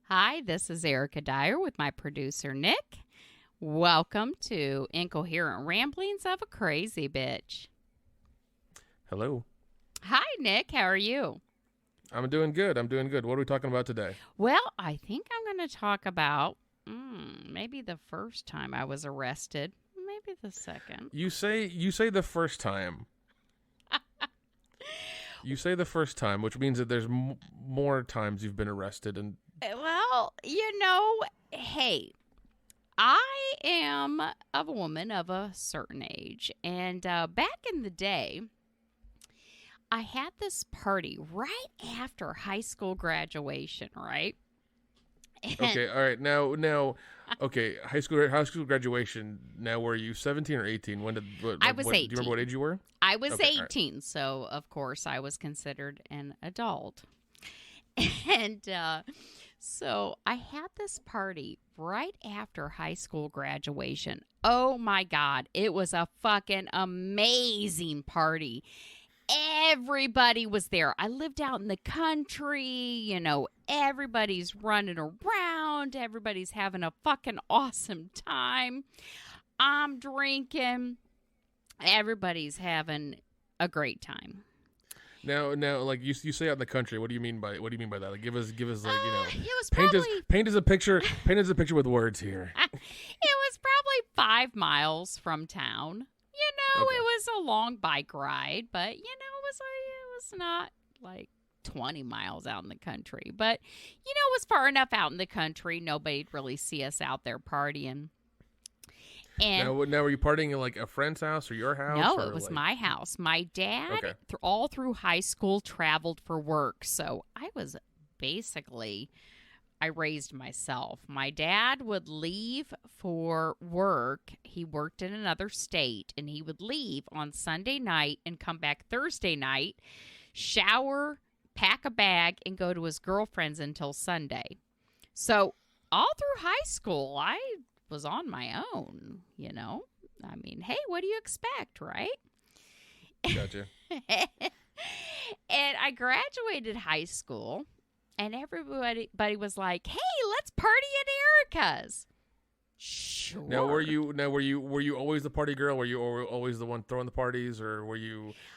Hi, this is Erica Dyer with my producer, Nick. Welcome to Incoherent Ramblings of a Crazy Bitch. Hello. Hi, Nick. How are you? I'm doing good. What are we talking about today? Well, I think I'm going to talk about maybe the first time I was arrested, maybe the second. You say the first time. You say the first time, which means that there's more times you've been arrested. And well, hey, I am a woman of a certain age, and back in the day, I had this party right after high school graduation, right? okay, all right, now, okay, high school graduation. Now, were you 17 or 18? I was 18. Do you remember what age you were? I was Okay, 18, right. So of course I was considered an adult, and so I had this party right after high school graduation. Oh my God, it was a fucking amazing party. Everybody was there. I lived out in the country, everybody's running around. Everybody's having a fucking awesome time. I'm drinking. Everybody's having a great time. Now, like you say out in the country. What do you mean by that? Like, give us like it was paint us a picture with words here. It was probably 5 miles from town. Okay. It was a long bike ride, but it was not like 20 miles out in the country. But it was far enough out in the country, nobody'd really see us out there partying. And now, were you partying in like a friend's house or your house? No, it was my house. My dad, all through high school, traveled for work. So I was basically, I raised myself. My dad would leave for work. He worked in another state, and he would leave on Sunday night and come back Thursday night, shower, pack a bag, and go to his girlfriend's until Sunday. So all through high school, I was on my own, I mean, hey, what do you expect, right? Gotcha. And I graduated high school, and everybody was like, hey, let's party at Erica's. Sure. Now, were you always the party girl? Were you always the one throwing the parties, or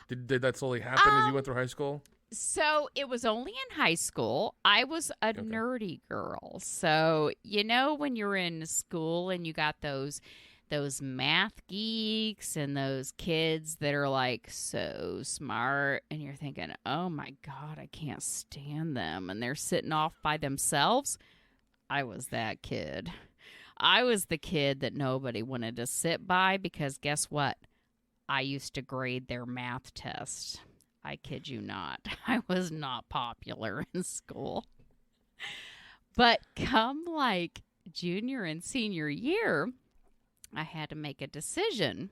did that slowly happen as you went through high school? So it was only in high school. I was a nerdy girl. So, when you're in school and you got those math geeks and those kids that are like so smart, and you're thinking, oh my God, I can't stand them. And they're sitting off by themselves. I was that kid. I was the kid that nobody wanted to sit by because guess what? I used to grade their math tests. I kid you not. I was not popular in school. But come like junior and senior year, I had to make a decision.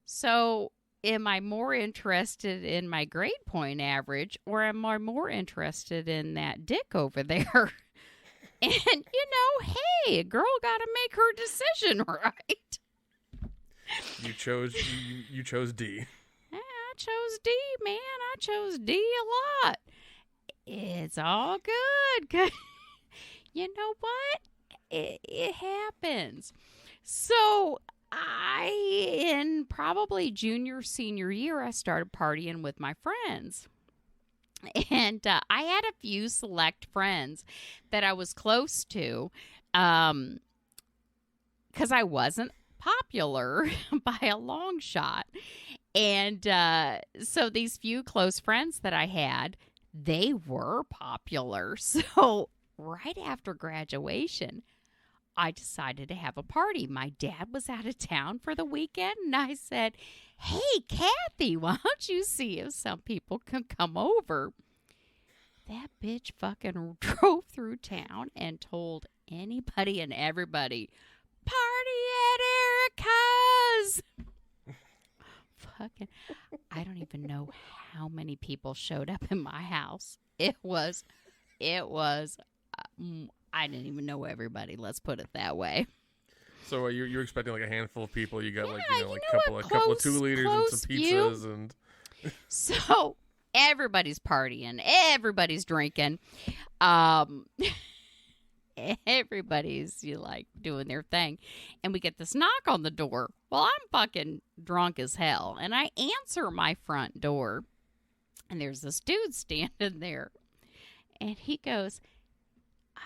So am I more interested in my grade point average, or am I more interested in that dick over there? And, hey, a girl got to make her decision, right? You chose D. I chose D, man. I chose D a lot. It's all good. 'Cause you know what? It happens. So in probably junior, senior year, I started partying with my friends. And I had a few select friends that I was close to because I wasn't popular by a long shot. And so these few close friends that I had, they were popular. So right after graduation, I decided to have a party. My dad was out of town for the weekend, and I said, hey, Kathy, why don't you see if some people can come over? That bitch fucking drove through town and told anybody and everybody, party at Erica's. Fucking, I don't even know how many people showed up in my house. It was, I didn't even know everybody. Let's put it that way. So you're expecting like a handful of people. You got a couple of 2 liters and some pizzas and. So everybody's partying, everybody's drinking. everybody's like doing their thing. And we get this knock on the door. Well, I'm fucking drunk as hell. And I answer my front door. And there's this dude standing there. And he goes,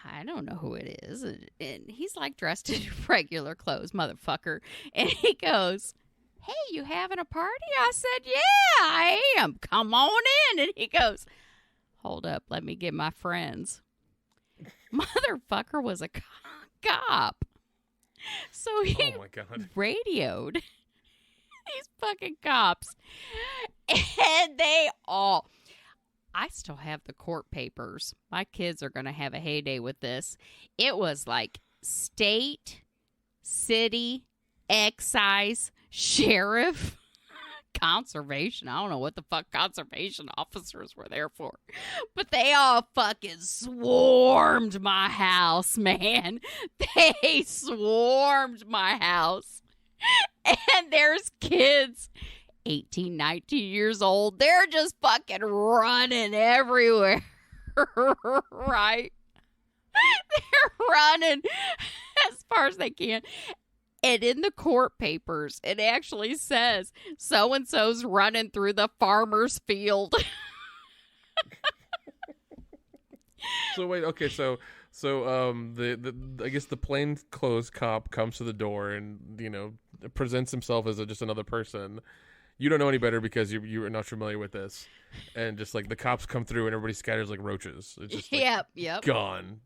I don't know who it is. And he's like dressed in regular clothes, motherfucker. And he goes, hey, you having a party? I said, yeah, I am. Come on in. And he goes, hold up, let me get my friends. Motherfucker was a cop. So he oh my God. radioed these fucking cops. And they all... I still have the court papers. My kids are going to have a heyday with this. It was like state, city, excise, sheriff, conservation. I don't know what the fuck conservation officers were there for. But they all fucking swarmed my house, man. They swarmed my house. And there's kids 18, 19 years old. They're just fucking running everywhere. Right? They're running as far as they can. And in the court papers, it actually says so-and-so's running through the farmer's field. So wait, okay, so the I guess the plainclothes cop comes to the door and, you know, presents himself as just another person. You don't know any better because you are not familiar with this. And just like the cops come through and everybody scatters like roaches. It's just like, yep. Gone.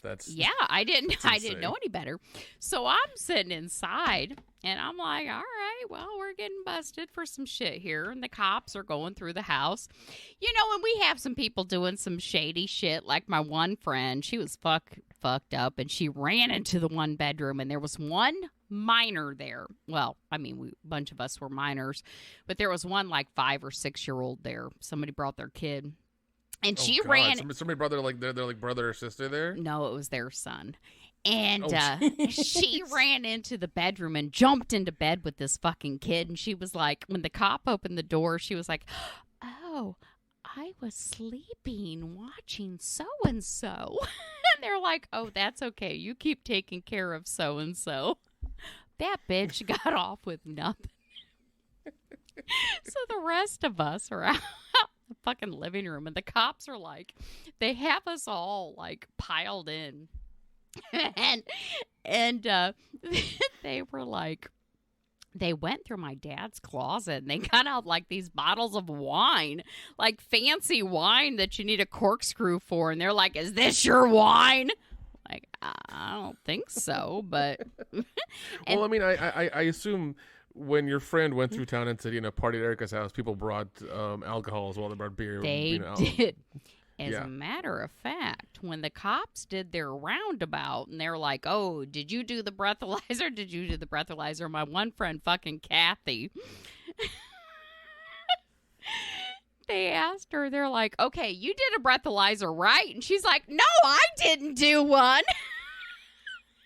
I didn't know any better. So I'm sitting inside and I'm like, all right, well, we're getting busted for some shit here. And the cops are going through the house. You know, and we have some people doing some shady shit. Like my one friend, she was fucked up and she ran into the one bedroom and there was one minor there. Well, I mean, a bunch of us were minors, but there was one like 5 or 6 year old there. Somebody brought their kid. And she ran. Somebody brought their like brother or sister there. No, it was their son. And she ran into the bedroom and jumped into bed with this fucking kid. And she was like, when the cop opened the door, she was like, "Oh, I was sleeping watching so and so." And they're like, "Oh, that's okay. You keep taking care of so and so." That bitch got off with nothing. So the rest of us are out the fucking living room and the cops are like, they have us all like piled in. and they were like, they went through my dad's closet and they got out like these bottles of wine, like fancy wine that you need a corkscrew for. And they're like, "Is this your wine?" Like, I don't think so, but. Well, I mean, I assume when your friend went through town and said, you know, party at Erica's house, people brought alcohol as well. They brought beer. They did. As a matter of fact, when the cops did their roundabout and they're like, "Oh, did you do the breathalyzer? Did you do the breathalyzer?" My one friend, fucking Kathy, they asked her, they're like, "Okay, you did a breathalyzer, right?" And she's like, "No, I didn't do one."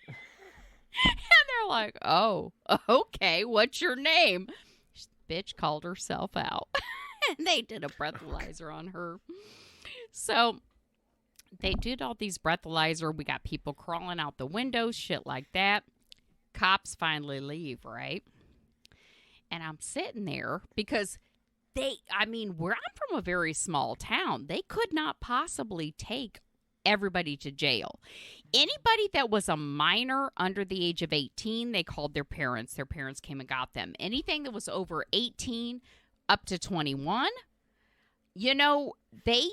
And they're like, "Oh, okay, what's your name?" Bitch called herself out. And they did a breathalyzer on her. So they did all these breathalyzer. We got people crawling out the windows, shit like that. Cops finally leave, right? And I'm sitting there because where I'm from a very small town. They could not possibly take everybody to jail. Anybody that was a minor under the age of 18, they called their parents. Their parents came and got them. Anything that was over 18 up to 21, you know, they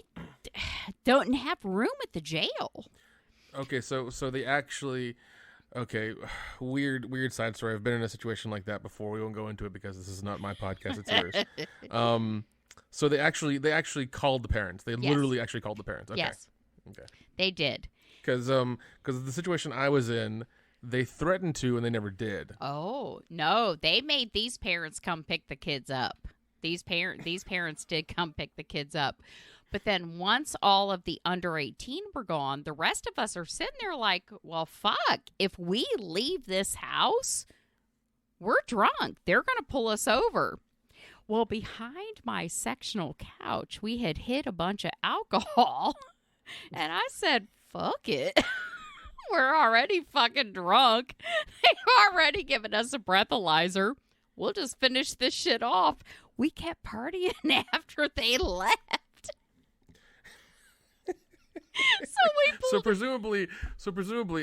don't have room at the jail. Okay, so they actually, weird side story. I've been in a situation like that before. We won't go into it because this is not my podcast; it's yours. So they actually called the parents. They literally actually called the parents. Okay. Yes. Okay. They did. Because the situation I was in, they threatened to and they never did. Oh no! They made these parents come pick the kids up. These parents did come pick the kids up. But then once all of the under 18 were gone, the rest of us are sitting there like, well, fuck. If we leave this house, we're drunk. They're going to pull us over. Well, behind my sectional couch, we had hid a bunch of alcohol. And I said, fuck it. We're already fucking drunk. They've already given us a breathalyzer. We'll just finish this shit off. We kept partying after they left. So presumably,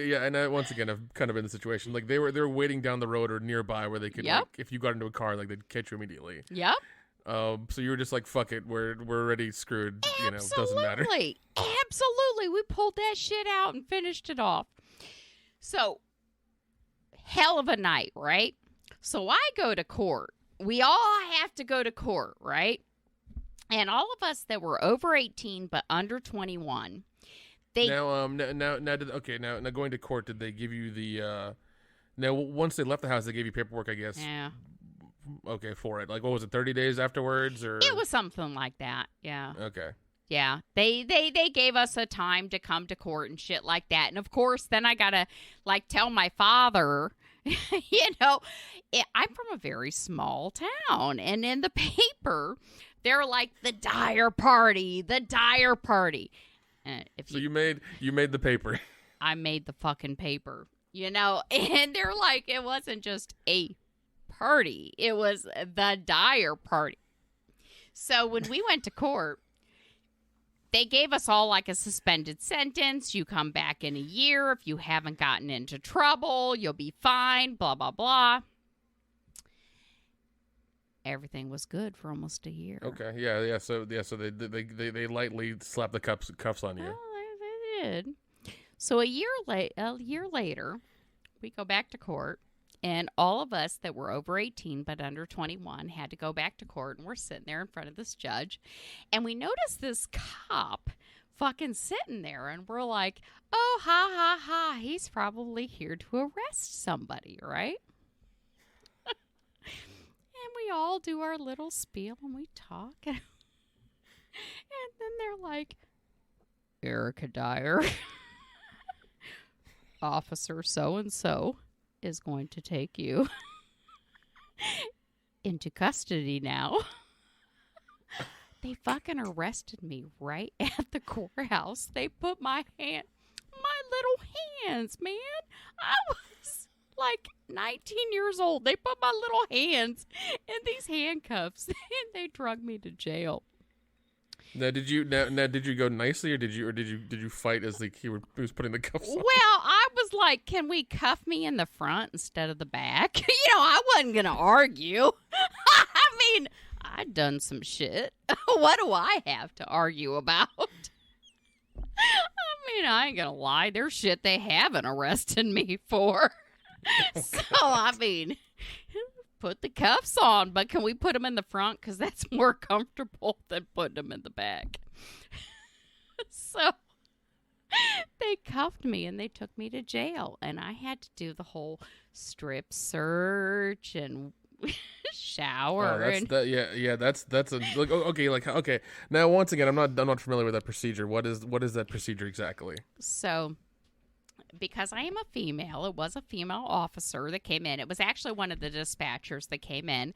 yeah. And once again, I've kind of been in the situation like they were waiting down the road or nearby where they could, like, if you got into a car, like they'd catch you immediately. Yep. So you were just like, fuck it, we're already screwed. Absolutely. You know, doesn't matter. Absolutely, we pulled that shit out and finished it off. So, hell of a night, right? So I go to court. We all have to go to court, right? And all of us that were over 18 but under 21. Now going to court, did they give you the now once they left the house they gave you paperwork, I guess? Yeah. Okay, for it. Like, what was it, 30 days afterwards, or it was something like that. Yeah. Okay. Yeah. They gave us a time to come to court and shit like that. And of course, then I got to like tell my father, you know, I'm from a very small town, and in the paper they're like the Dyer party. So you made the paper. I made the fucking paper, you know, and they're like, it wasn't just a party. It was the Dyer party. So when we went to court, they gave us all like a suspended sentence. You come back in a year. If you haven't gotten into trouble, you'll be fine, blah, blah, blah. Everything was good for almost a year. Okay, yeah. So they lightly slapped the cuffs on you. Well, they did. So a year later, we go back to court, and all of us that were over 18 but under 21 had to go back to court, and we're sitting there in front of this judge, and we noticed this cop fucking sitting there, and we're like, oh, ha, ha, ha, he's probably here to arrest somebody, right? And we all do our little spiel, and we talk, and then they're like, Erica Dyer, Officer so-and-so is going to take you into custody now. They fucking arrested me right at the courthouse. They put my little hands, man. I was like 19 years old. They put my little hands in these handcuffs, and they drug me to jail. Now, did you go nicely, or did you fight as he was putting the cuffs on? Well, I was like, can we cuff me in the front instead of the back? You know, I wasn't gonna argue. I mean, I'd done some shit. What do I have to argue about? I mean, I ain't gonna lie. There's shit they haven't arrested me for. Okay. So, I mean, put the cuffs on, but can we put them in the front? Because that's more comfortable than putting them in the back. So, they cuffed me and they took me to jail. And I had to do the whole strip search and shower. Okay. Now, once again, I'm not familiar with that procedure. What is that procedure exactly? So, because I am a female, it was a female officer that came in. It was actually one of the dispatchers that came in,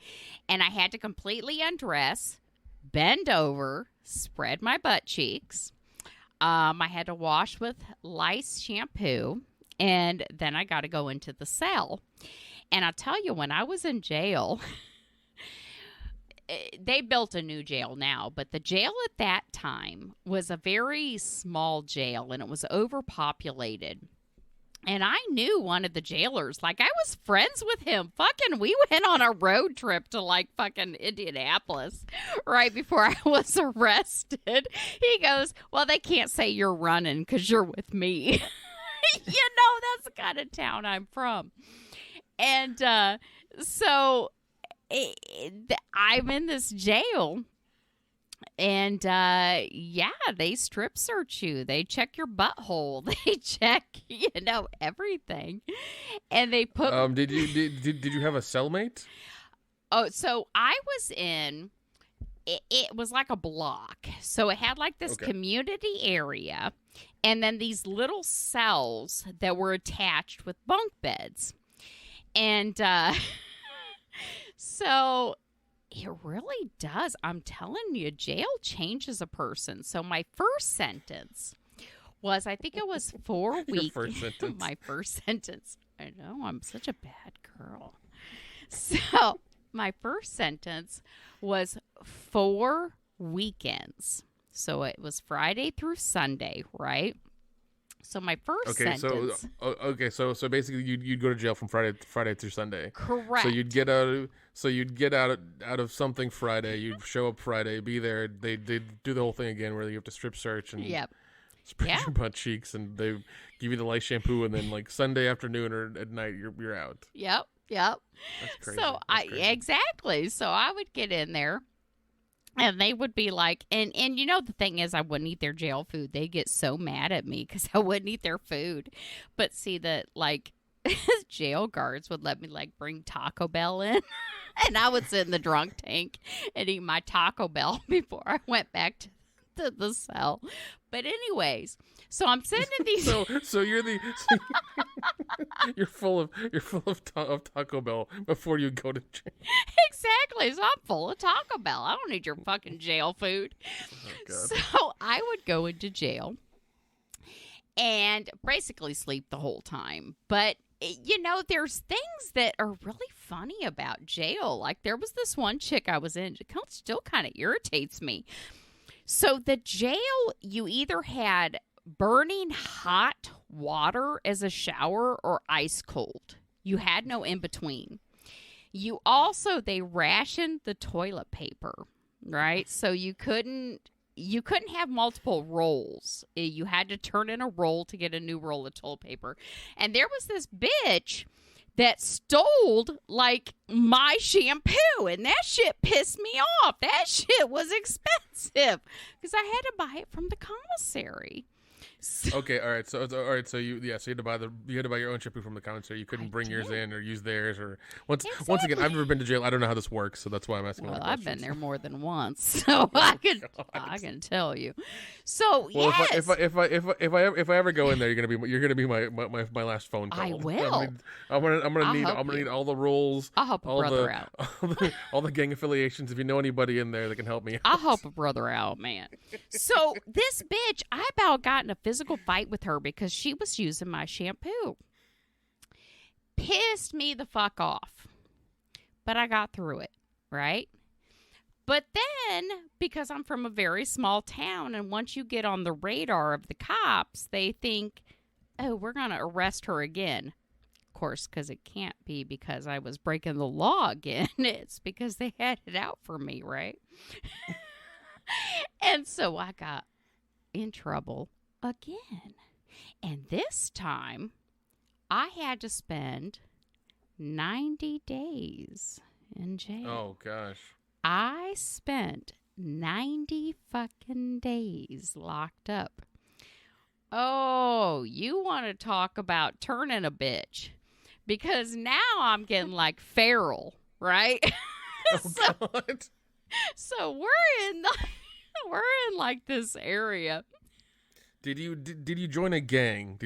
and I had to completely undress, bend over, spread my butt cheeks. I had to wash with lice shampoo, and then I got to go into the cell. And I'll tell you, when I was in jail, they built a new jail now, but the jail at that time was a very small jail, and it was overpopulated. And I knew one of the jailers. Like, I was friends with him. Fucking, we went on a road trip to, like, fucking Indianapolis right before I was arrested. He goes, well, they can't say you're running because you're with me. You know, that's the kind of town I'm from. And so I'm in this jail. And, they strip search you. They check your butthole. They check, everything. And they put... Did you have a cellmate? Oh, so I was in... It was like a block. So it had like this community area. And then these little cells that were attached with bunk beds. And, so... It really does. I'm telling you, jail changes a person. So my first sentence was, I think it was 4 weeks. Your first sentence. My first sentence. I know, I'm such a bad girl. So, my first sentence was 4 weekends. So, it was Friday through Sunday, right? So, my first sentence. So basically, you'd go to jail from Friday through Sunday. Correct. So you'd get out of something Friday. You'd show up Friday, be there. They do the whole thing again where you have to strip search and spray your butt cheeks, and they give you the lice shampoo, and then like Sunday afternoon or at night, you're out. Yep. That's crazy. So exactly. So I would get in there, and they would be like, and you know, the thing is, I wouldn't eat their jail food. They get so mad at me because I wouldn't eat their food. But see that, like, jail guards would let me like bring Taco Bell in, and I would sit in the drunk tank and eat my Taco Bell before I went back to the cell. But anyways, so I'm sitting in these. so you're full of Taco Bell before you go to jail. Exactly. So I'm full of Taco Bell. I don't need your fucking jail food. Oh, God. So I would go into jail and basically sleep the whole time. But you know, there's things that are really funny about jail. Like there was this one chick I was in. It still kind of irritates me. So the jail, you either had burning hot water as a shower or ice cold. You had no in between. They rationed the toilet paper, right? So you couldn't have multiple rolls. You had to turn in a roll to get a new roll of toilet paper. And there was this bitch that stole like my shampoo, and that shit pissed me off. That shit was expensive because I had to buy it from the commissary. Okay, all right. So you had to buy your own shampoo from the commissary. You couldn't bring yours in or use theirs or once again, I've never been to jail. I don't know how this works, so that's why I'm asking. Well, I've been there more than once, so I can tell you. So yes. If I ever go in there, you're gonna be my last phone call. I will. I'm gonna need all the rules. I'll help a brother out. All the gang affiliations. If you know anybody in there that can help me out. I'll help a brother out, man. So this bitch, I about got in a physical fight with her because she was using my shampoo. Pissed me the fuck off. But I got through it, right? But then, because I'm from a very small town, and once you get on the radar of the cops, they think, oh, we're going to arrest her again. Of course, because it can't be because I was breaking the law again. It's because they had it out for me, right? And so I got in trouble again. And this time, I had to spend 90 days in jail. Oh, gosh. I spent 90 fucking days locked up. Oh, you want to talk about turning a bitch. Because now I'm getting like feral, right? Oh, God. So we're in like this area. Did you join a gang?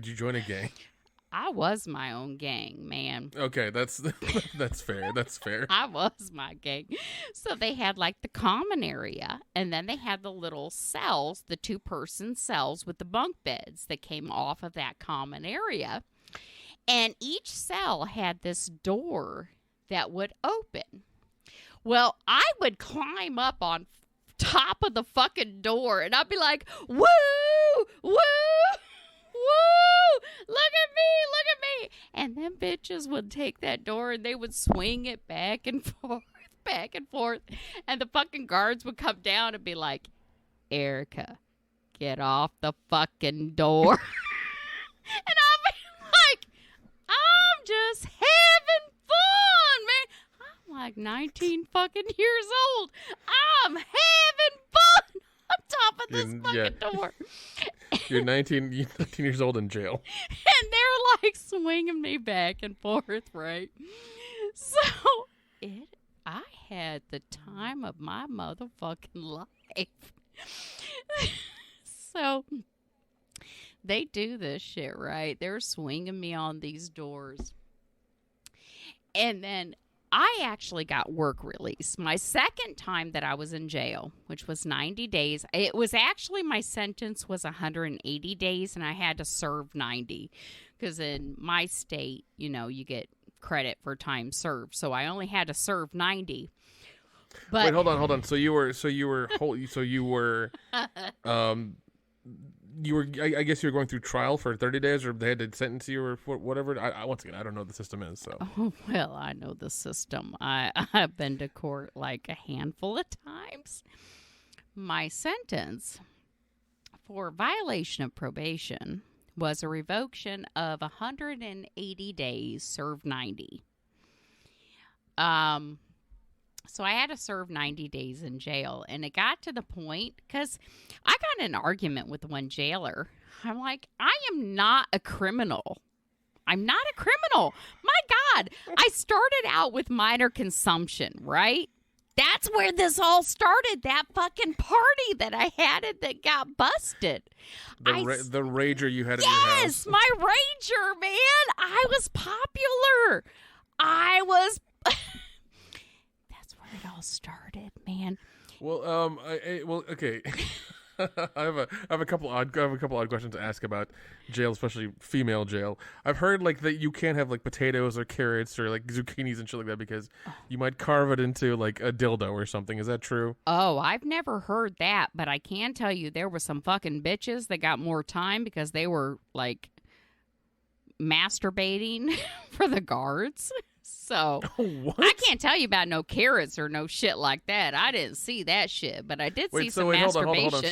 I was my own gang, man. Okay, that's fair. That's fair. I was my gang. So they had like the common area, and then they had the little cells, the 2-person cells with the bunk beds that came off of that common area. And each cell had this door that would open. Well, I would climb up on top of the fucking door, and I'd be like, woo, woo, woo, look at me. And then bitches would take that door, and they would swing it back and forth. And the fucking guards would come down and be like, Erica, get off the fucking door. And I'll be like, I'm just having fun, man. I'm like 19 fucking years old. I'm having fun on top of this fucking door. You're 19 years old in jail. And they're like swinging me back and forth, right? So I had the time of my motherfucking life. So they do this shit, right? They're swinging me on these doors. And then I actually got work release. My second time that I was in jail, which was 90 days, it was actually my sentence was 180 days, and I had to serve 90. Because in my state, you get credit for time served. So I only had to serve 90. But wait, hold on. So you were, I guess you were going through trial for 30 days, or they had to sentence you, or whatever. Once again, I don't know what the system is. So. Oh, well, I know the system. I've been to court like a handful of times. My sentence for violation of probation was a revocation of 180 days, served 90. So I had to serve 90 days in jail, and it got to the point, because I got in an argument with one jailer. I'm like, I am not a criminal. I'm not a criminal. My God, I started out with minor consumption, right? That's where this all started, that fucking party that I had that got busted. The rager you had at your house. Yes, my rager, man. I was popular. It all started, man. Well, okay. I have a couple odd questions to ask about jail, especially female jail. I've heard like that you can't have like potatoes or carrots or like zucchinis and shit like that because you might carve it into like a dildo or something. Is that true? Oh, I've never heard that, but I can tell you there were some fucking bitches that got more time because they were like masturbating for the guards. So what? I can't tell you about no carrots or no shit like that. I didn't see that shit, but I did see some masturbation. Hold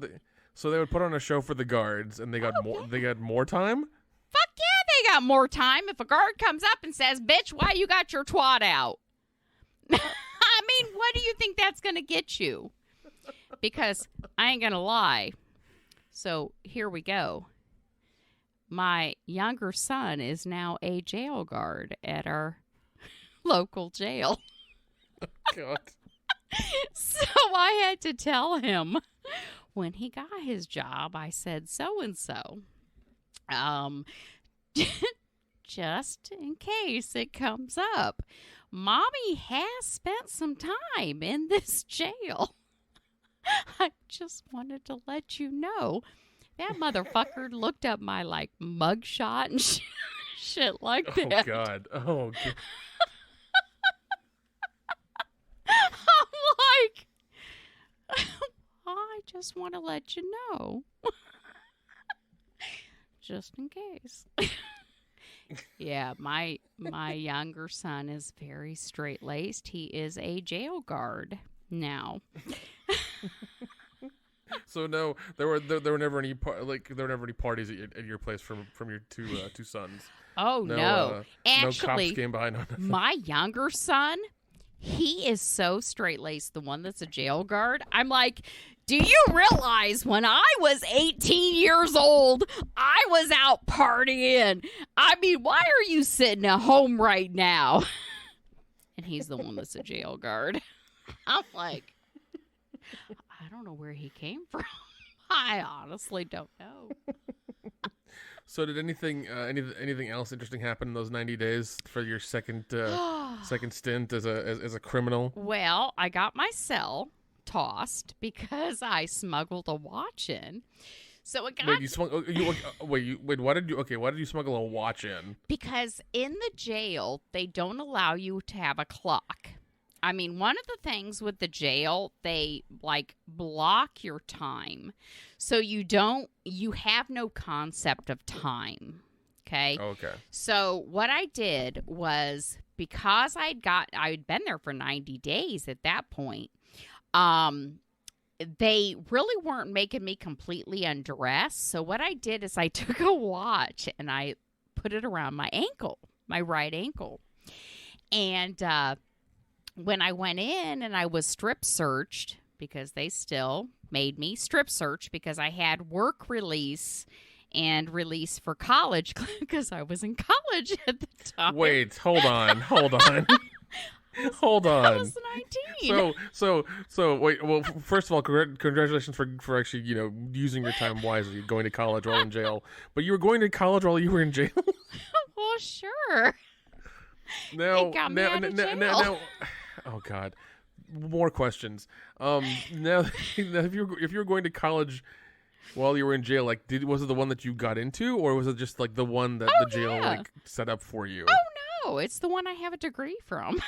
on. So they would put on a show for the guards, and they got They got more time. Fuck yeah, they got more time. If a guard comes up and says, "Bitch, why you got your twat out?" I mean, what do you think that's gonna get you? Because I ain't gonna lie. So here we go. My younger son is now a jail guard at our local jail. God. So I had to tell him when he got his job, I said, so-and-so, just in case it comes up, Mommy has spent some time in this jail. I just wanted to let you know. That motherfucker looked up my, like, mugshot and shit like that. Oh, God. Oh, God. I'm like, I just want to let you know. Just in case. Yeah, my younger son is very straight-laced. He is a jail guard now. So no, there were never any parties at your place from your two sons. Oh no! Actually, no cops came by. No nothing. My younger son, he is so straight-laced. The one that's a jail guard. I'm like, do you realize when I was 18 years old, I was out partying? I mean, why are you sitting at home right now? And he's the one that's a jail guard. I'm like, I don't know where he came from. I honestly don't know. So did anything else interesting happen in those 90 days for your second stint as a criminal? Well, I got my cell tossed because I smuggled a watch in. So it got why did you smuggle a watch in? Because in the jail they don't allow you to have a clock. I mean, one of the things with the jail, they like block your time. So you have no concept of time. Okay. Okay. So what I did was, because I'd been there for 90 days at that point, they really weren't making me completely undress. So what I did is I took a watch and I put it around my ankle, my right ankle. And, when I went in and I was strip searched, because they still made me strip search because I had work release and release for college because I was in college at the time. Wait, hold on. Hold on. I was 19. So wait, well, first of all, congratulations for actually, using your time wisely, going to college while in jail. But you were going to college while you were in jail? Well, sure. Now, got me out of jail. now, oh God, more questions. Now, if you're going to college while you were in jail, like, was it the one that you got into, or was it just like the one that the jail like set up for you? Oh no, it's the one I have a degree from.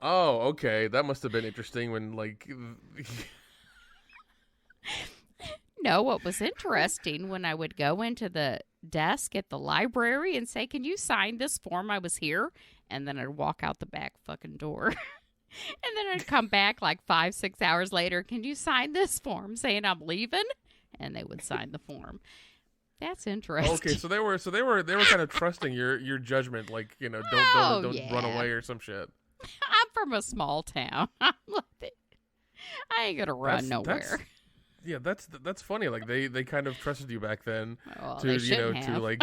Oh, okay, that must have been interesting when like. No, what was interesting when I would go into the desk at the library and say, "Can you sign this form? I was here," and then I'd walk out the back fucking door. And then I'd come back like 5-6 hours later. "Can you sign this form saying I'm leaving?" And they would sign the form. That's interesting. Okay, so they were kind of trusting your judgment, like, you know, don't run away or some shit. I'm from a small town. I ain't gonna run nowhere. Yeah, that's funny. Like they kind of trusted you back then to to like.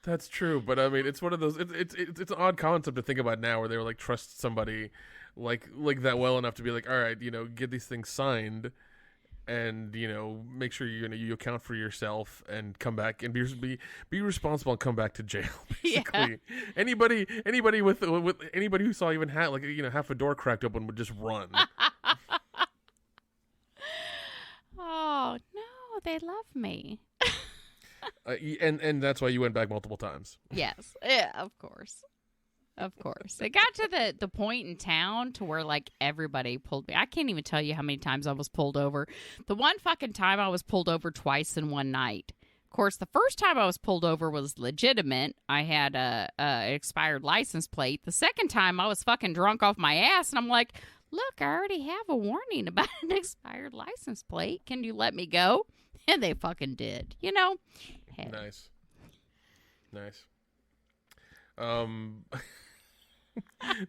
That's true, but I mean, it's one of those. It's an odd concept to think about now, where they were like trust somebody like that well enough to be like, all right, you know, get these things signed, and you know, make sure you account for yourself and come back and be responsible and come back to jail. Basically, yeah. Anybody with anybody who saw even half a door cracked open would just run. Oh no, they love me. And that's why you went back multiple times. Yes. Yeah, of course. It got to the point in town to where like everybody pulled me. I can't even tell you how many times I was pulled over. The one fucking time I was pulled over twice in one night. Of course, the first time I was pulled over was legitimate. I had a expired license plate. The second time I was fucking drunk off my ass, and I'm like, "Look, I already have a warning about an expired license plate. Can you let me go?" And they fucking did, you know? Hey. Nice.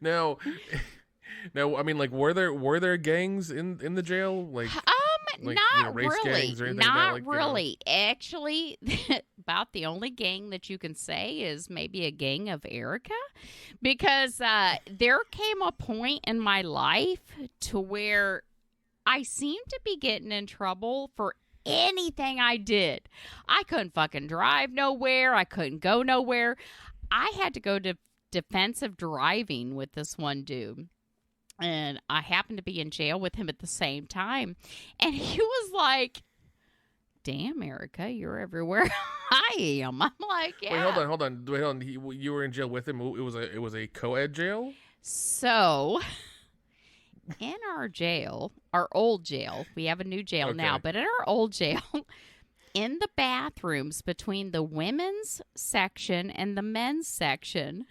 Now, I mean, like, were there gangs in the jail? Like not race really. Gangs or anything not like, really. Actually, about the only gang that you can say is maybe a gang of Erica, because there came a point in my life to where I seemed to be getting in trouble for anything I did. I couldn't fucking drive nowhere. I couldn't go nowhere. I had to go to defensive driving with this one dude. And I happened to be in jail with him at the same time. And he was like, "Damn, Erica, you're everywhere I am." I'm like, "Yeah." Wait, hold on. You were in jail with him. It was a co-ed jail? So in our jail, our old jail, we have a new jail now, but in our old jail, in the bathrooms between the women's section and the men's section,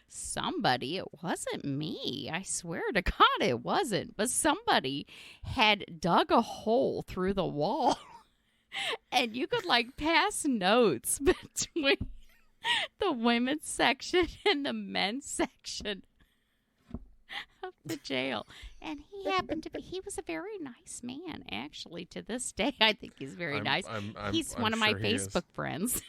somebody, it wasn't me, I swear to God it wasn't, but somebody had dug a hole through the wall, and you could like pass notes between the women's section and the men's section of the jail. And he was a very nice man, actually. To this day, I think he's very nice. He's one of my Facebook friends.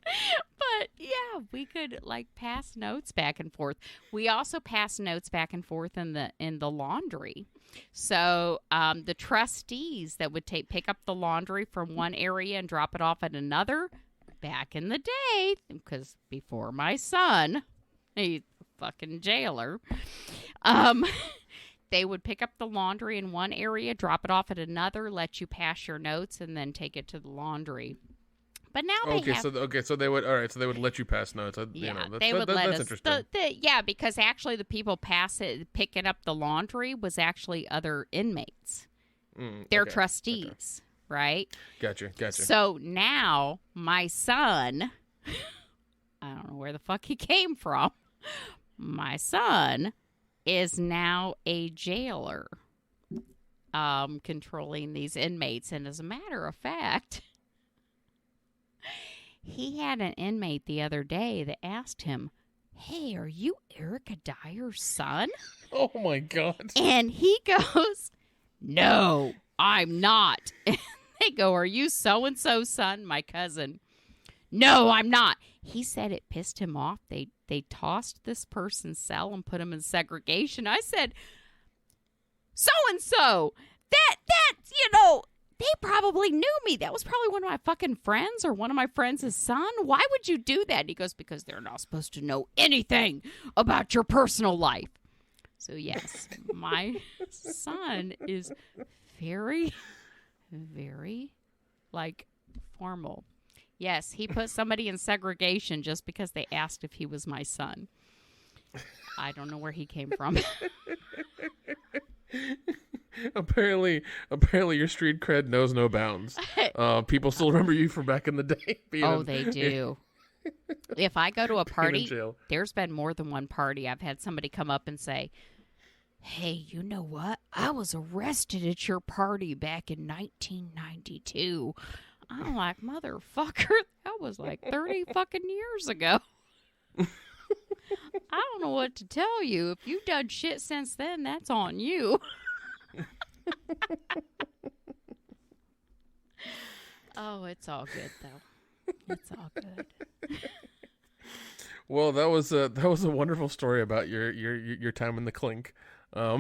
But yeah, we could like pass notes back and forth. We also pass notes back and forth in the laundry. So the trustees that would pick up the laundry from one area and drop it off at another, back in the day, because before my son, he's a fucking jailer, they would pick up the laundry in one area, drop it off at another, let you pass your notes, and then take it to the laundry. But now so they would let you pass notes. They would let us. Interesting. Because actually the people picking up the laundry was actually other inmates. They're trustees, right? Gotcha. So now my son, I don't know where the fuck he came from. My son is now a jailer, controlling these inmates. And as a matter of fact, he had an inmate the other day that asked him, "Hey, are you Erica Dyer's son?" Oh, my God. And he goes, "No, I'm not." And they go, "Are you so-and-so's son, my cousin?" "No, I'm not." He said it pissed him off. They tossed this person's cell and put him in segregation. I said, "So-and-so, They probably knew me. That was probably one of my fucking friends or one of my friends' son. Why would you do that? And he goes, because they're not supposed to know anything about your personal life. So, yes, my son is very, very, formal. Yes, he put somebody in segregation just because they asked if he was my son. I don't know where he came from. Apparently, your street cred knows no bounds. People still remember you from back in the day. They do. If I go to a party, there's been more than one party. I've had somebody come up and say, hey, you know what? I was arrested at your party back in 1992. I'm like, motherfucker, that was 30 fucking years ago. I don't know what to tell you. If you've done shit since then, that's on you. Oh, it's all good though. It's all good. Well, that was a wonderful story about your time in the clink. I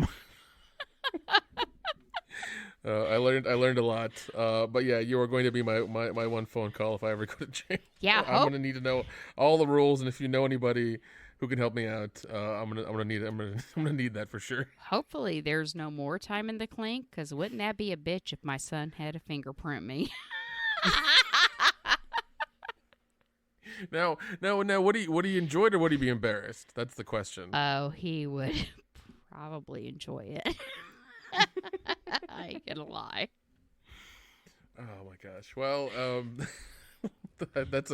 learned a lot. But yeah, you are going to be my one phone call if I ever go to jail. Yeah, I'm gonna need to know all the rules, and if you know anybody who can help me out, I'm gonna need that for sure. Hopefully, there's no more time in the clink, because wouldn't that be a bitch if my son had to fingerprint me? Now, what do you enjoy, or would he be embarrassed? That's the question. Oh, he would probably enjoy it. I ain't gonna lie. Oh my gosh. Well, that's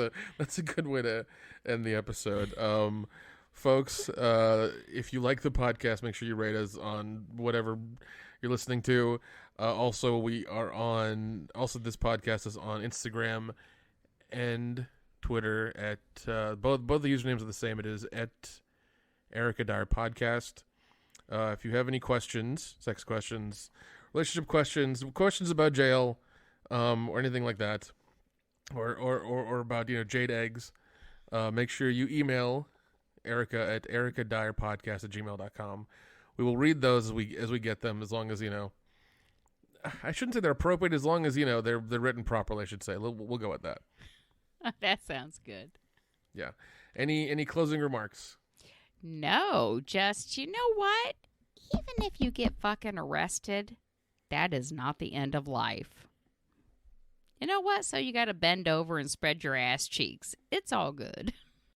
a good way to end the episode. Folks, if you like the podcast, make sure you rate us on whatever you're listening to. Also, this podcast is on Instagram and Twitter at both the usernames are the same. It is at ericadyerpodcast. If you have any questions, sex questions, relationship questions about jail, or anything like that, or about jade eggs, make sure you email Erica at ericadyerpodcast@gmail.com. We will read those as we get them, as long as I shouldn't say they're appropriate, as long as they're written properly. I should say we'll go with that. That sounds good. Yeah. Any closing remarks? No, just, you know what? Even if you get fucking arrested, that is not the end of life. You know what? So you got to bend over and spread your ass cheeks. It's all good.